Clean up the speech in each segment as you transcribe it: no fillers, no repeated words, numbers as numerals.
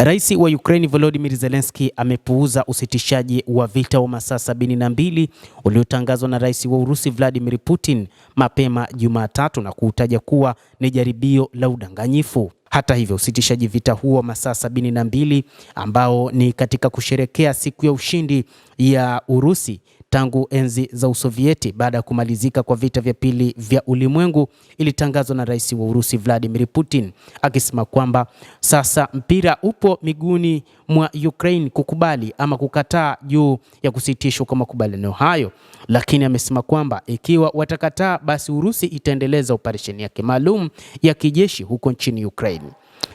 Rais wa Ukraine Volodymyr Zelensky amepuuza usitishaji wa vita wa masaa 72 uliotangazwa na Rais wa Urusi Vladimir Putin mapema Jumatatu na kuutaja kuwa ni jaribio la udanganyifu. Hata hivyo, usitishaji vita huo wa masaa 72 ambao ni katika kusherekea siku ya ushindi ya Urusi tangu enzi za Usovieti baada ya kumalizika kwa vita vya pili vya ulimwengu, ilitangazwa na Rais wa Urusi Vladimir Putin akisema kwamba sasa mpira upo miguuni mwa Ukraine kukubali ama kukataa juu ya kusitishwa kwa makubaliano hayo, lakini amesema kwamba ikiwa watakataa, basi Urusi itaendeleza operesheni yake maalum ya kijeshi huko nchini Ukraine.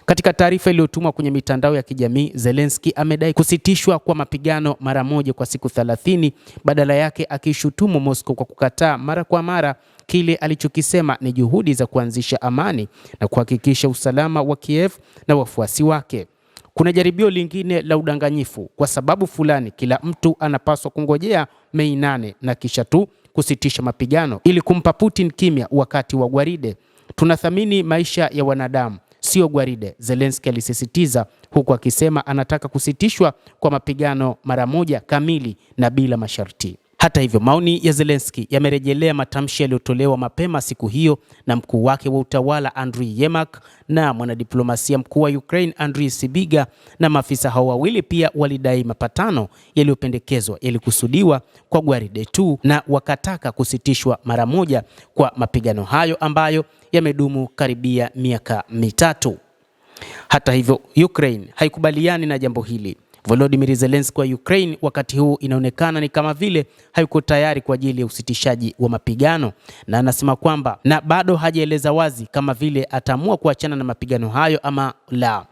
Katika taarifa iliyotumwa kwenye mitandao ya kijamii, Zelensky amedai kusitishwa kwa mapigano mara moja kwa siku 30, badala yake akishutumu Moscow kwa kukataa mara kwa mara kile alichokisema ni juhudi za kuanzisha amani na kuhakikisha usalama wa Kiev na wafuasi wake. Kuna jaribio lingine la udanganyifu. Kwa sababu fulani, kila mtu anapaswa kungojea Mei 8 na kisha tu kusitisha mapigano ili kumpa Putin kimya wakati wa gwaride. Tunathamini maisha ya wanadamu, sio gwaride, Zelensky alisisitiza, huku akisema anataka kusitishwa kwa mapigano mara moja kamili na bila masharti. Hata hivyo, maoni ya Zelensky yamerejelea matamshi yaliyotolewa mapema siku hiyo na mkuu wake wa utawala Andriy Yermak na mwanadiplomasia mkuu wa Ukraine Andriy Sybiga, na maafisa hao wawili pia walidai mapatano yaliyopendekezwa yalikusudiwa kwa gwaride tu na wakataka kusitishwa mara moja kwa mapigano hayo ambayo yamedumu karibia miaka mitatu. Hata hivyo, Ukraine haikubaliani na jambo hili. Volodymyr Zelensky wa Ukraine wakati huu inaonekana ni kama vile hayuko tayari kwa ajili ya usitishaji wa mapigano, na anasema kwamba na bado hajaeleza wazi kama vile ataamua kuachana na mapigano hayo ama la.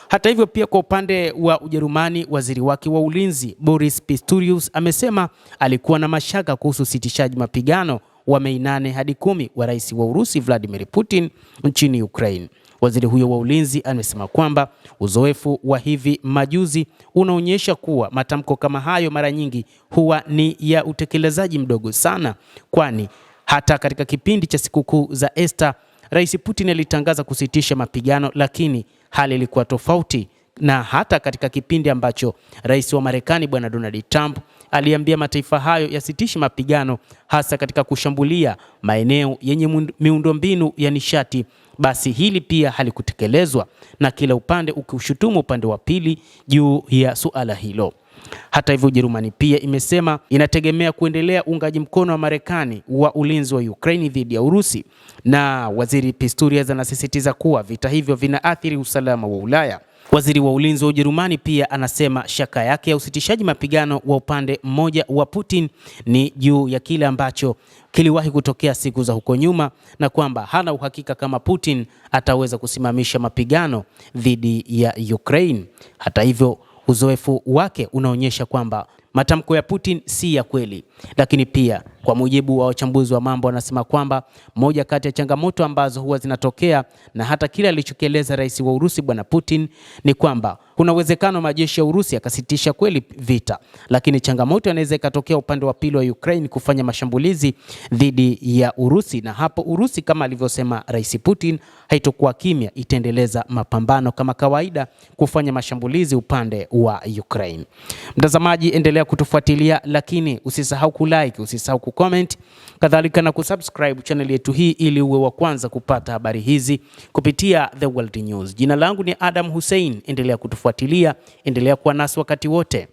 Hata hivyo, pia kwa upande wa Ujerumani, waziri wake wa ulinzi Boris Pistorius amesema alikuwa na mashaka kuhusu usitishaji mapigano wa Mei 8 hadi 10 wa Rais wa Urusi Vladimir Putin nchini Ukraine. Waziri huyo wa ulinzi amesema kwamba uzoefu wa hivi majuzi unaonyesha kuwa matamko kama hayo mara nyingi huwa ni ya utekelezaji mdogo sana, kwani hata katika kipindi cha sikukuu za Easter Rais Putin alitangaza kusitisha mapigano, lakini hali ilikuwa tofauti, na hata katika kipindi ambacho Rais wa Marekani Bwana Donald Trump aliambia mataifa hayo yasitishe mapigano hasa katika kushambulia maeneo yenye miundombinu ya nishati, basi hili pia halikutekelezwa na kila upande ukiushutumu upande wa pili juu ya suala hilo. Hata hivyo, Ujerumani pia imesema inategemea kuendelea uungaji mkono wa Marekani wa ulinzi wa Ukraine dhidi ya Urusi, na waziri Pistorius anasisitiza kuwa vita hivyo vinaathiri usalama wa Ulaya. Waziri wa ulinzi wa Ujerumani pia anasema shaka yake ya usitishaji mapigano wa upande mmoja wa Putin ni juu ya kile ambacho kiliwahi kutokea siku za huko nyuma, na kwamba hana uhakika kama Putin ataweza kusimamisha mapigano dhidi ya Ukraine. Hata hivyo, uzoefu wake unaonyesha kwamba matamko ya Putin si ya kweli, lakini pia kwa mujibu wa wachambuzi wa mambo wanasema kwamba moja kati ya changamoto ambazo huwa zinatokea na hata kile alichokieleza Rais wa Urusi Bwana Putin ni kwamba kuna uwezekano majeshi ya Urusi yakasitisha kweli vita, lakini changamoto inaweza ikatokea upande wa pili wa Ukraine kufanya mashambulizi dhidi ya Urusi, na hapo Urusi kama alivyosema Rais Putin haitokuwa kimya, itaendeleza mapambano kama kawaida kufanya mashambulizi upande wa Ukraine. Mtazamaji, endelea kutufuatilia, lakini usisahau kulike, usisahau kucomment, kadhalika na kusubscribe channel yetu hii ili uwe wa kwanza kupata habari hizi kupitia The World News. Jina langu ni Adam Hussein, endelea kutufuatilia, endelea kuwa nasi wakati wote.